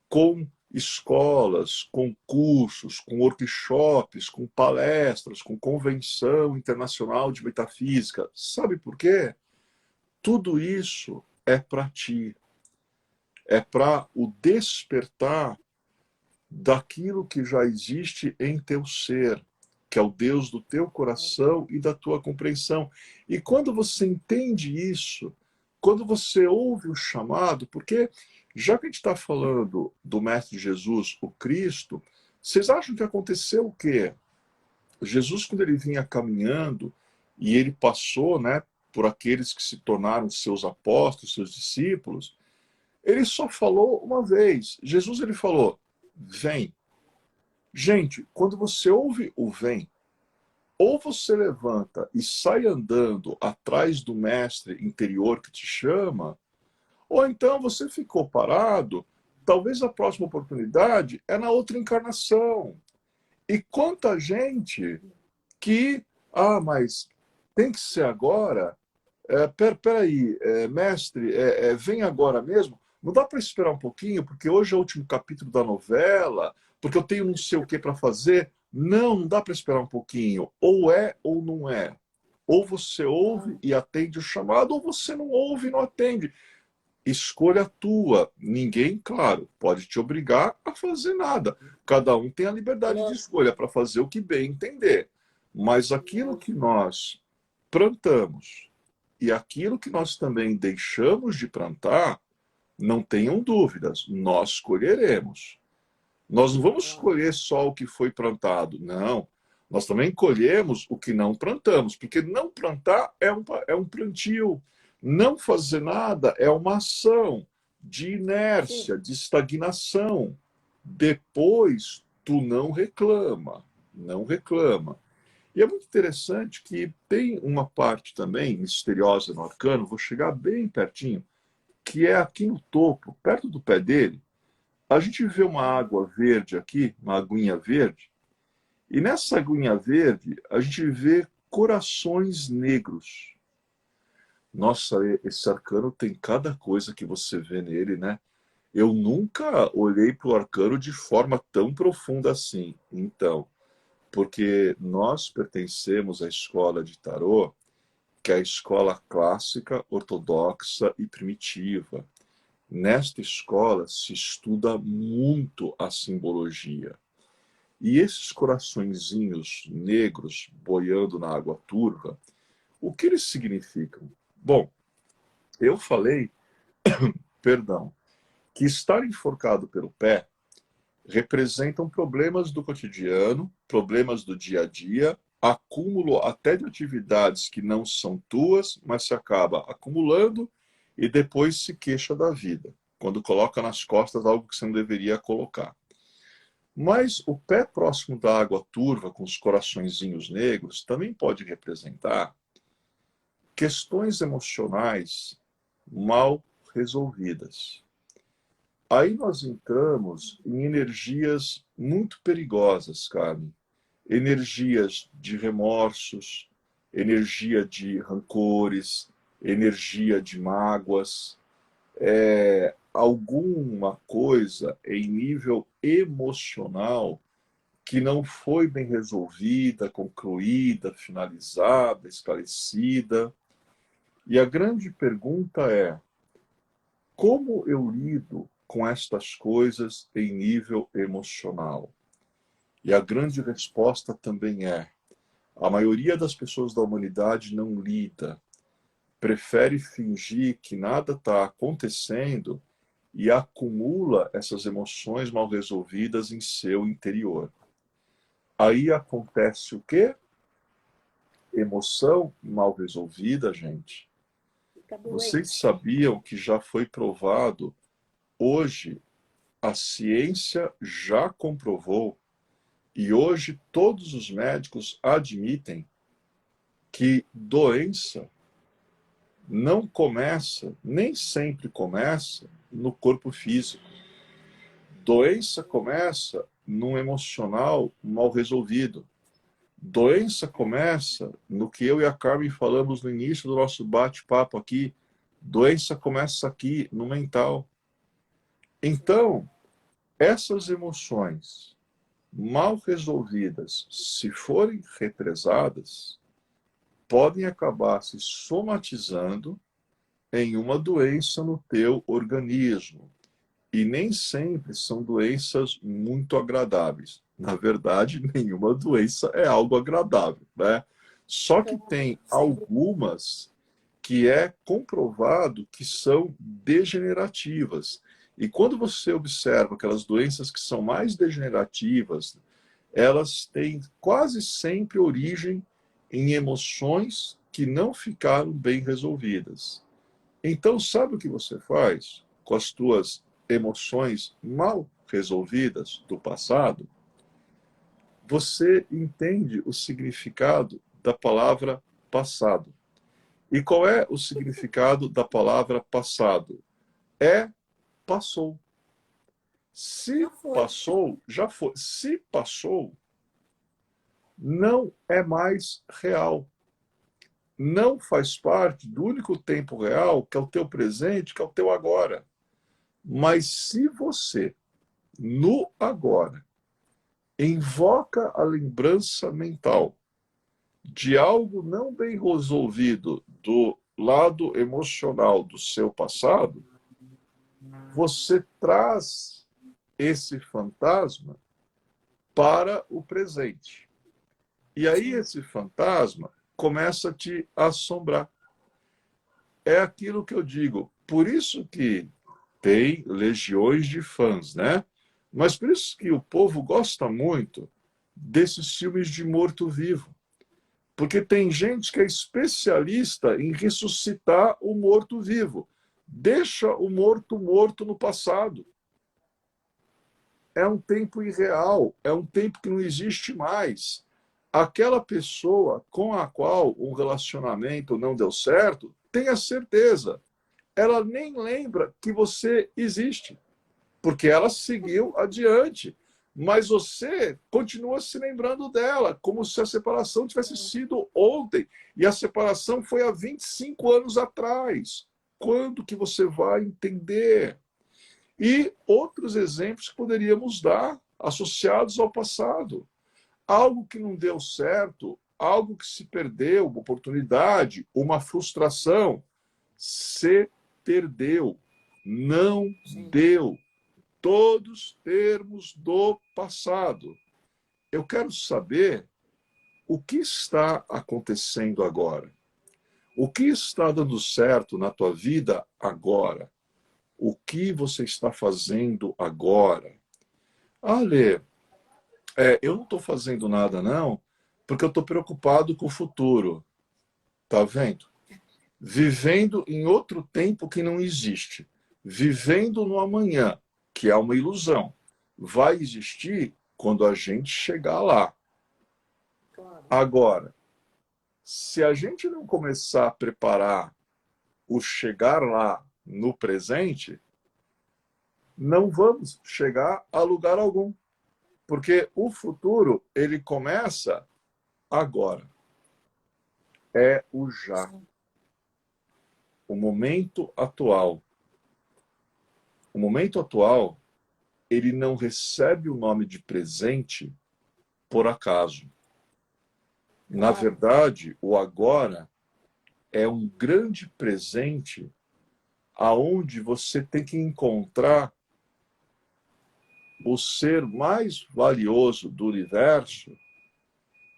com escolas, com cursos, com workshops, com palestras, com convenção internacional de metafísica? Sabe por quê? Tudo isso é para ti, é para o despertar daquilo que já existe em teu ser, que é o Deus do teu coração e da tua compreensão. E quando você entende isso, quando você ouve o chamado, porque já que a gente está falando do Mestre Jesus, o Cristo, vocês acham que aconteceu o quê? Jesus, quando ele vinha caminhando e ele passou, né, por aqueles que se tornaram seus apóstolos, seus discípulos, ele só falou uma vez. Jesus ele falou: vem. Gente, quando você ouve o vem, ou você levanta e sai andando atrás do mestre interior que te chama, ou então você ficou parado, talvez a próxima oportunidade é na outra encarnação. E quanta gente que, mas tem que ser agora, peraí, mestre, vem agora mesmo? Não dá para esperar um pouquinho, porque hoje é o último capítulo da novela, porque eu tenho não sei o que para fazer. Não, não dá para esperar um pouquinho. Ou é ou não é. Ou você ouve e atende o chamado, ou você não ouve e não atende. Escolha tua. Ninguém, claro, pode te obrigar a fazer nada. Cada um tem a liberdade de escolha para fazer o que bem entender. Mas aquilo que nós plantamos e aquilo que nós também deixamos de plantar, não tenham dúvidas, nós colheremos. Nós não vamos escolher só o que foi plantado, não. Nós também colhemos o que não plantamos, porque não plantar é um plantio. Não fazer nada é uma ação de inércia, de estagnação. Depois, tu não reclama, não reclama. E é muito interessante que tem uma parte também misteriosa no arcano, vou chegar bem pertinho, que é aqui no topo, perto do pé dele. A gente vê uma água verde aqui, uma aguinha verde, e nessa aguinha verde a gente vê corações negros. Nossa, esse arcano tem cada coisa que você vê nele, né? Eu nunca olhei para o arcano de forma tão profunda assim. Então, porque nós pertencemos à escola de tarô, que é a escola clássica, ortodoxa e primitiva. Nesta escola se estuda muito a simbologia. E esses coraçõezinhos negros boiando na água turva, o que eles significam? Bom, eu falei, perdão, que estar enforcado pelo pé representam problemas do cotidiano, problemas do dia a dia, acúmulo até de atividades que não são tuas, mas se acaba acumulando e depois se queixa da vida, quando coloca nas costas algo que você não deveria colocar. Mas o pé próximo da água turva, com os coraçõezinhos negros, também pode representar questões emocionais mal resolvidas. Aí nós entramos em energias muito perigosas, Carmen. Energias de remorsos, energia de rancores, energia de mágoas, alguma coisa em nível emocional que não foi bem resolvida, concluída, finalizada, esclarecida. E a grande pergunta é: como eu lido com estas coisas em nível emocional? E a grande resposta também é: a maioria das pessoas da humanidade não lida, prefere fingir que nada está acontecendo e acumula essas emoções mal resolvidas em seu interior. Aí acontece o quê? Emoção mal resolvida, gente. Vocês sabiam que já foi provado, hoje a ciência já comprovou, e hoje todos os médicos admitem que doença não começa, nem sempre começa, no corpo físico. Doença começa num emocional mal resolvido. Doença começa no que eu e a Carmen falamos no início do nosso bate-papo aqui. Doença começa aqui, no mental. Então, essas emoções mal resolvidas, se forem represadas, podem acabar se somatizando em uma doença no teu organismo. E nem sempre são doenças muito agradáveis. Na verdade, nenhuma doença é algo agradável, né? Só que tem algumas que é comprovado que são degenerativas. E quando você observa aquelas doenças que são mais degenerativas, elas têm quase sempre origem em emoções que não ficaram bem resolvidas. Então, sabe o que você faz com as tuas emoções mal resolvidas do passado? Você entende o significado da palavra passado. E qual é o significado da palavra passado? É passou. Se passou, já foi. Se passou, não é mais real. Não faz parte do único tempo real, que é o teu presente, que é o teu agora. Mas se você, no agora, invoca a lembrança mental de algo não bem resolvido do lado emocional do seu passado, você traz esse fantasma para o presente. E aí esse fantasma começa a te assombrar. É aquilo que eu digo. Por isso que tem legiões de fãs, né? Mas por isso que o povo gosta muito desses filmes de morto-vivo. Porque tem gente que é especialista em ressuscitar o morto-vivo. Deixa o morto morto no passado. É um tempo irreal, é um tempo que não existe mais. Aquela pessoa com a qual um relacionamento não deu certo, tenha certeza, ela nem lembra que você existe, porque ela seguiu adiante. Mas você continua se lembrando dela, como se a separação tivesse sido ontem. E a separação foi há 25 anos atrás. Quando que você vai entender? E outros exemplos que poderíamos dar associados ao passado. Algo que não deu certo, algo que se perdeu, uma oportunidade, uma frustração, se perdeu, não deu. Todos termos do passado. Eu quero saber o que está acontecendo agora. O que está dando certo na tua vida agora? O que você está fazendo agora? Ah, Lê, eu não estou fazendo nada, não, Porque eu estou preocupado com o futuro. Tá vendo? Vivendo em outro tempo que não existe. Vivendo no amanhã, que é uma ilusão. Vai existir quando a gente chegar lá. Claro. Agora, se a gente não começar a preparar o chegar lá no presente, não vamos chegar a lugar algum. Porque o futuro, ele começa agora. É o já. O momento atual. O momento atual, ele não recebe o nome de presente por acaso. Na verdade, o agora é um grande presente aonde você tem que encontrar o ser mais valioso do universo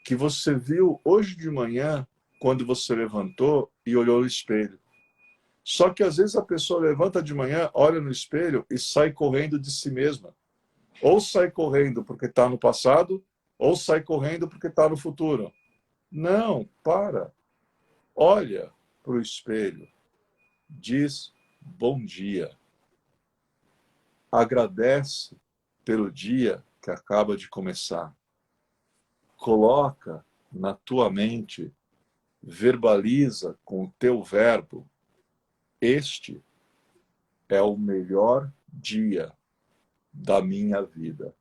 que você viu hoje de manhã quando você levantou e olhou no espelho. Só que às vezes a pessoa levanta de manhã, olha no espelho e sai correndo de si mesma. Ou sai correndo porque está no passado, ou sai correndo porque está no futuro. Não, para. Olha para o espelho. Diz bom dia. Agradece pelo dia que acaba de começar. Coloca na tua mente, verbaliza com o teu verbo, este é o melhor dia da minha vida.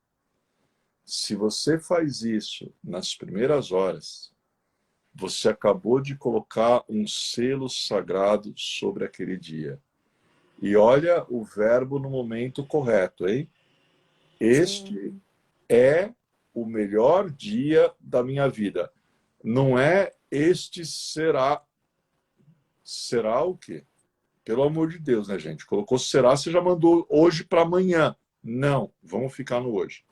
Se você faz isso nas primeiras horas, você acabou de colocar um selo sagrado sobre aquele dia. E olha o verbo no momento correto, hein? Este é o melhor dia da minha vida. Não é este será. Será o quê? Pelo amor de Deus, né, gente? Colocou será, você já mandou hoje para amanhã. Não, vamos ficar no hoje.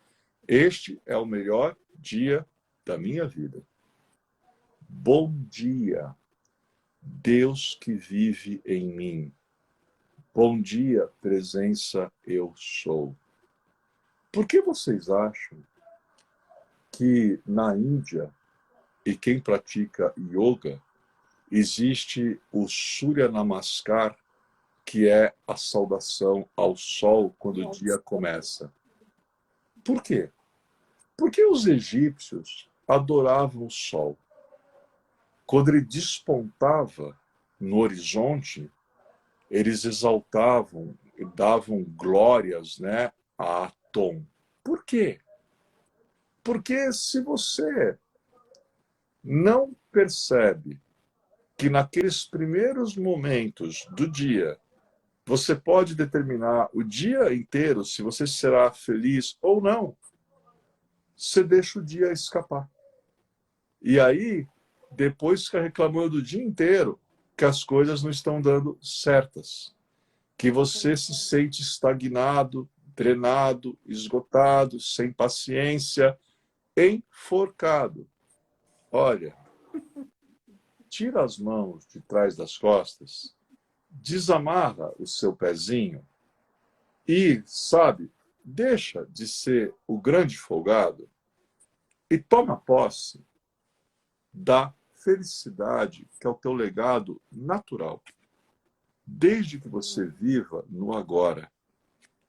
Este é o melhor dia da minha vida. Bom dia, Deus que vive em mim. Bom dia, presença eu sou. Por que vocês acham que na Índia, e quem pratica yoga, existe o Surya Namaskar, que é a saudação ao sol quando o dia começa? Por quê? Porque os egípcios adoravam o sol. Quando ele despontava no horizonte, eles exaltavam e davam glórias, né, a Atom. Por quê? Porque se você não percebe que naqueles primeiros momentos do dia você pode determinar o dia inteiro se você será feliz ou não, você deixa o dia escapar. E aí, depois fica reclamando o dia inteiro que as coisas não estão dando certas, que você se sente estagnado, drenado, esgotado, sem paciência, enforcado. Olha, tira as mãos de trás das costas, desamarra o seu pezinho e, sabe, deixa de ser o grande folgado e toma posse da felicidade que é o teu legado natural. Desde que você viva no agora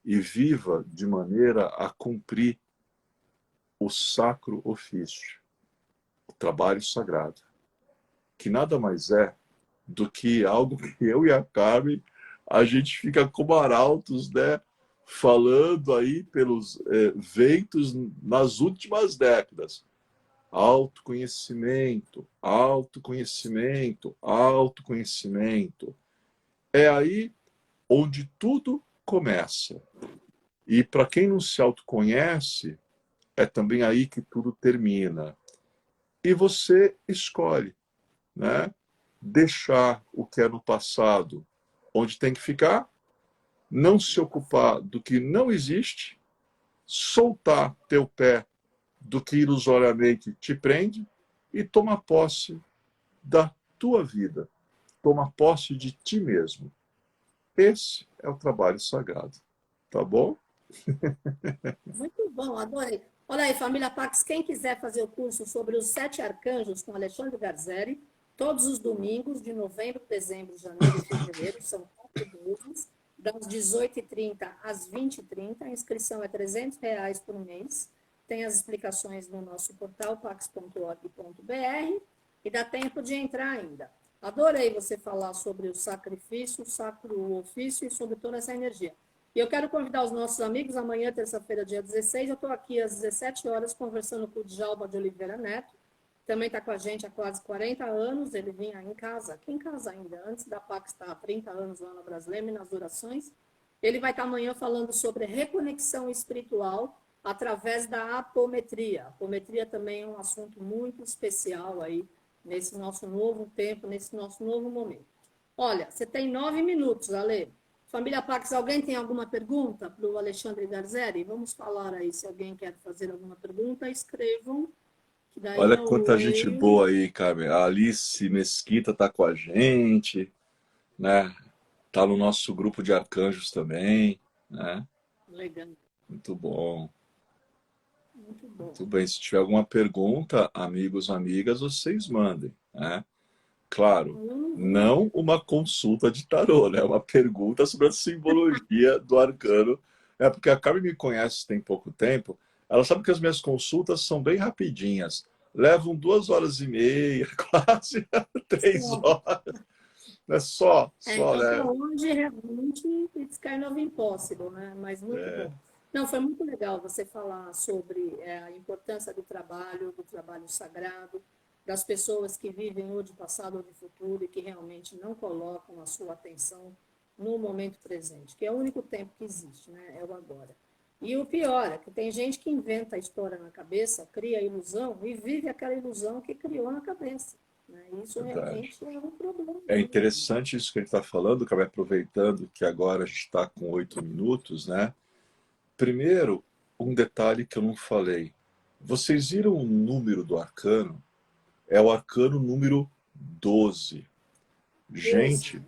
e viva de maneira a cumprir o sacro ofício, o trabalho sagrado, que nada mais é do que algo que eu e a Carmen, a gente fica como arautos, né, falando aí pelos ventos nas últimas décadas. Autoconhecimento, autoconhecimento, autoconhecimento. É aí onde tudo começa. E para quem não se autoconhece, é também aí que tudo termina. E você escolhe, né? Deixar o que é no passado onde tem que ficar, não se ocupar do que não existe, soltar teu pé do que ilusoriamente te prende e tomar posse da tua vida, tomar posse de ti mesmo. Esse é o trabalho sagrado. Tá bom? Muito bom, adorei. Olha aí, família Pax, quem quiser fazer o curso sobre os 7 arcanjos com Alexandre Garzeri, todos os domingos de novembro, dezembro, janeiro e fevereiro, são 4 meses, das 18h30 às 20h30, a inscrição é R$ 300 por mês, tem as explicações no nosso portal pax.org.br e dá tempo de entrar ainda. Adorei você falar sobre o sacrifício, o sacro ofício e sobre toda essa energia. E eu quero convidar os nossos amigos, amanhã, terça-feira, dia 16, eu estou aqui às 17 horas conversando com o Djalma de Oliveira Neto, também está com a gente há quase 40 anos, ele vinha em casa, aqui em casa ainda, antes da Pax estar há 30 anos lá no Brasileiro, nas orações. Ele vai estar amanhã falando sobre reconexão espiritual através da apometria. A apometria também é um assunto muito especial aí, nesse nosso novo tempo, nesse nosso novo momento. Olha, você tem 9 minutos, Ale. Família Pax, alguém tem alguma pergunta para o Alexandre Garzeri? Vamos falar aí, se alguém quer fazer alguma pergunta, escrevam, que daí Olha eu quanta gente leio. boa aí, Carmen. A Alice Mesquita tá com a gente, né? Tá no nosso grupo de arcanjos também, né? Legal, Muito bom. muito bom. Muito bem. Se tiver alguma pergunta, amigos, amigas, vocês mandem, né? Claro, Eu não vou. não uma consulta de tarô, né? Uma pergunta sobre a simbologia do arcano. É porque a Carmen me conhece tem pouco tempo. Ela sabe que as minhas consultas são bem rapidinhas. Levam 2 horas e meia, quase 3 horas. É só, Então, para né? hoje, realmente, it's kind of impossible, né? Mas muito É, bom. Não, foi muito legal você falar sobre a importância do trabalho sagrado, das pessoas que vivem ou de passado ou de futuro e que realmente não colocam a sua atenção no momento presente, que é o único tempo que existe, né? É o agora. E o pior é que tem gente que inventa a história na cabeça, cria ilusão e vive aquela ilusão que criou na cabeça, né? Isso verdade. realmente é um problema É mesmo. interessante isso que ele está falando, acabei aproveitando que agora a gente está com 8 minutos, né? Primeiro, um detalhe que eu não falei. Vocês viram o número do arcano? É o arcano número 12. 12, Gente, fica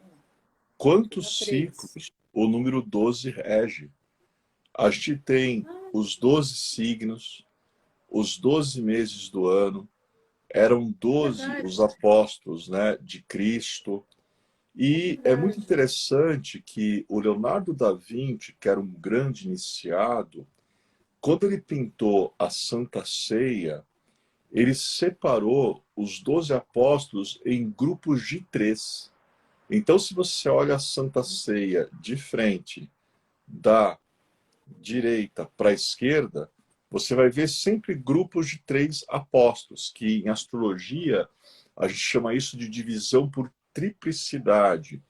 quantos 3. ciclos o número 12 rege? A gente tem Ah, os 12 signos, os 12 meses do ano, eram é 12 verdade, os apóstolos, né, de Cristo. é E é muito verdade. interessante que o Leonardo da Vinci, que era um grande iniciado, quando ele pintou a Santa Ceia, ele separou os 12 apóstolos em grupos de 3. Então, se você olha a Santa Ceia de frente, da direita para a esquerda, você vai ver sempre grupos de 3 apóstolos, que em astrologia a gente chama isso de divisão por triplicidade.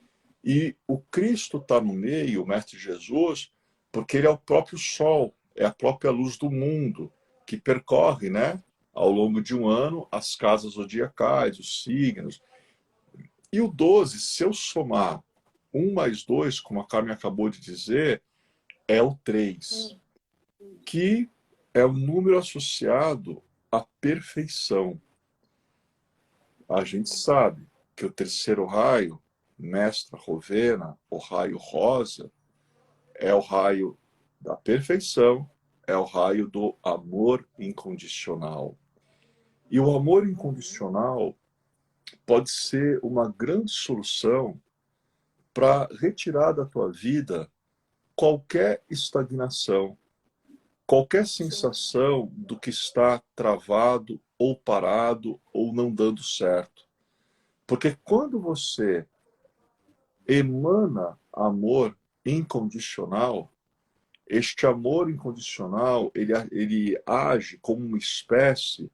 E o Cristo está no meio, o Mestre Jesus, porque ele é o próprio Sol, é a própria luz do mundo, que percorre, né, ao longo de um ano, as casas zodiacais, os signos. E o 12, se eu somar 1 mais 2, como a Carmen acabou de dizer, é o 3, Hum, que é o número associado à perfeição. A gente sabe que o terceiro raio, Mestra Rovena, o raio rosa, é o raio da perfeição, é o raio do amor incondicional. E o amor incondicional pode ser uma grande solução para retirar da tua vida qualquer estagnação, qualquer sim, sensação do que está travado ou parado ou não dando certo. Porque quando você emana amor incondicional, este amor incondicional, ele age como uma espécie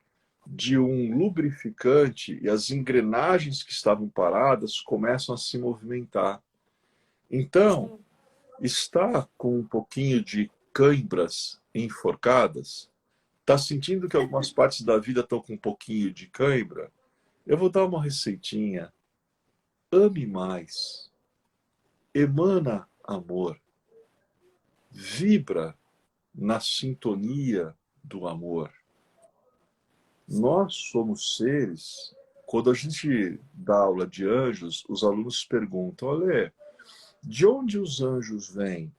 de um lubrificante e as engrenagens que estavam paradas começam a se movimentar. Então, sim. está com um pouquinho de cãibras enforcadas? Está sentindo que algumas partes da vida estão com um pouquinho de cãibra? Eu vou dar uma receitinha. Ame mais. Emana amor. Vibra na sintonia do amor. Nós somos seres. Quando a gente dá aula de anjos, os alunos perguntam: olha, de onde os anjos vêm?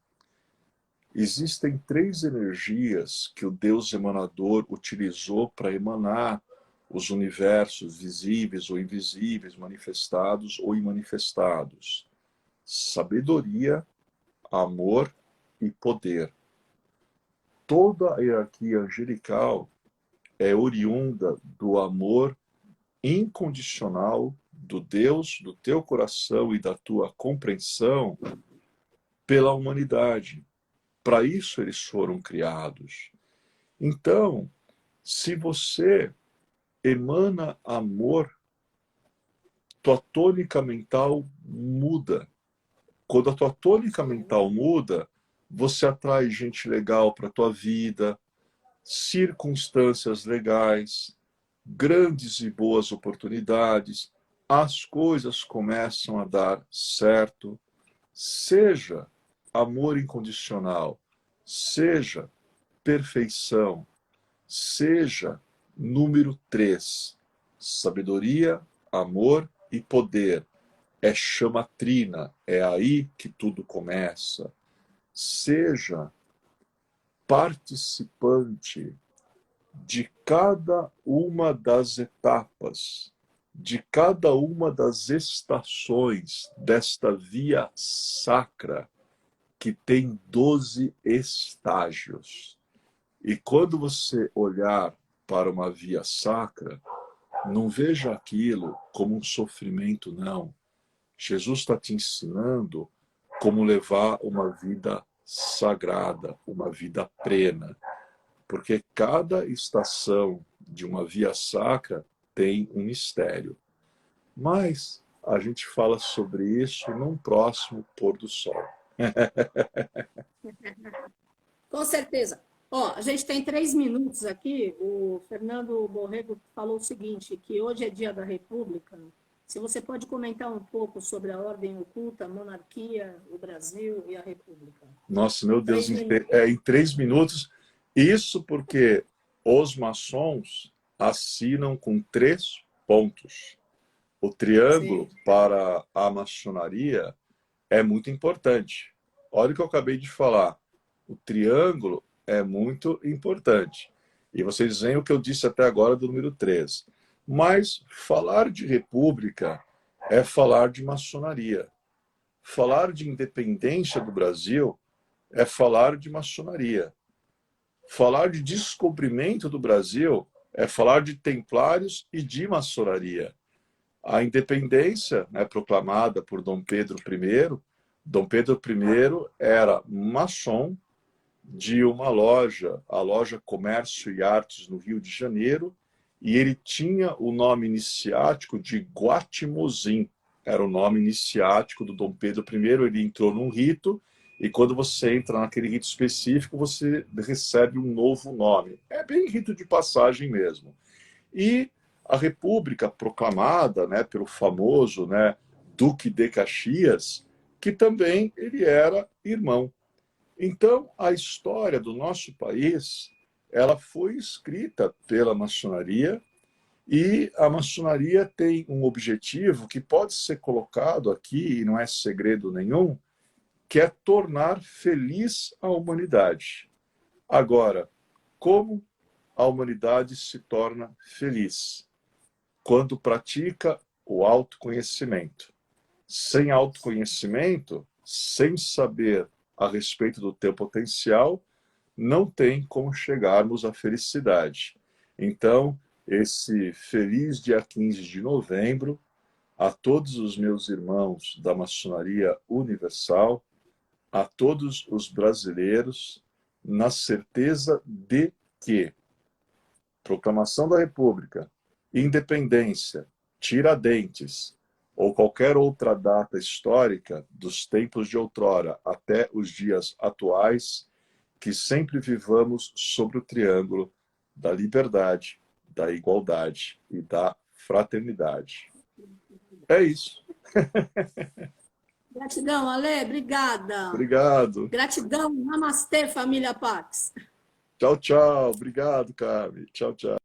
Existem três energias que o Deus emanador utilizou para emanar os universos visíveis ou invisíveis, manifestados ou imanifestados: sabedoria, amor e poder. Toda a hierarquia angelical é oriunda do amor incondicional do Deus, do teu coração e da tua compreensão pela humanidade. Para isso eles foram criados. Então, se você emana amor, tua tônica mental muda. Quando a tua tônica mental muda, você atrai gente legal para a tua vida, circunstâncias legais, grandes e boas oportunidades, as coisas começam a dar certo. Seja amor incondicional, seja perfeição, seja número 3, sabedoria, amor e poder. É chamatrina, é aí que tudo começa. Seja participante de cada uma das etapas, de cada uma das estações desta via sacra, que tem 12 estágios. E quando você olhar para uma via sacra, não veja aquilo como um sofrimento, não. Jesus está te ensinando como levar uma vida sagrada, uma vida plena. Porque cada estação de uma via sacra tem um mistério. Mas a gente fala sobre isso num próximo pôr do sol. Com certeza. Ó, a gente tem 3 minutos aqui. O Fernando Borrego falou o seguinte, que hoje é dia da República. Se você pode comentar um pouco sobre a ordem oculta, a monarquia, o Brasil e a República. Nossa, meu Deus, 3 minutos. em 3 minutos. Isso porque os maçons assinam com 3 pontos. O triângulo Sim. para a maçonaria é muito importante. Olha o que eu acabei de falar. O triângulo é muito importante. E vocês veem o que eu disse até agora do número 3. Mas falar de república é falar de maçonaria. Falar de independência do Brasil é falar de maçonaria. Falar de descobrimento do Brasil é falar de templários e de maçonaria. A independência, né, proclamada por Dom Pedro I, Dom Pedro I era maçom de uma loja, a loja Comércio e Artes no Rio de Janeiro, e ele tinha o nome iniciático de Guatimozin. Era o nome iniciático do Dom Pedro I. Ele entrou num rito, e quando você entra naquele rito específico, você recebe um novo nome. É bem rito de passagem mesmo. E a República proclamada, né, pelo famoso, né, Duque de Caxias, que também ele era irmão. Então, a história do nosso país, ela foi escrita pela maçonaria, e a maçonaria tem um objetivo que pode ser colocado aqui, e não é segredo nenhum, que é tornar feliz a humanidade. Agora, como a humanidade se torna feliz? Quando pratica o autoconhecimento. Sem autoconhecimento, sem saber a respeito do teu potencial, não tem como chegarmos à felicidade. Então, esse feliz dia 15 de novembro, a todos os meus irmãos da maçonaria universal, a todos os brasileiros, na certeza de que proclamação da República, independência, Tiradentes ou qualquer outra data histórica dos tempos de outrora até os dias atuais, que sempre vivamos sobre o triângulo da liberdade, da igualdade e da fraternidade. É isso. Gratidão, Ale, obrigada. Obrigado. Gratidão, namastê, família Pax. Tchau, tchau. Obrigado, Carmen. Tchau, tchau.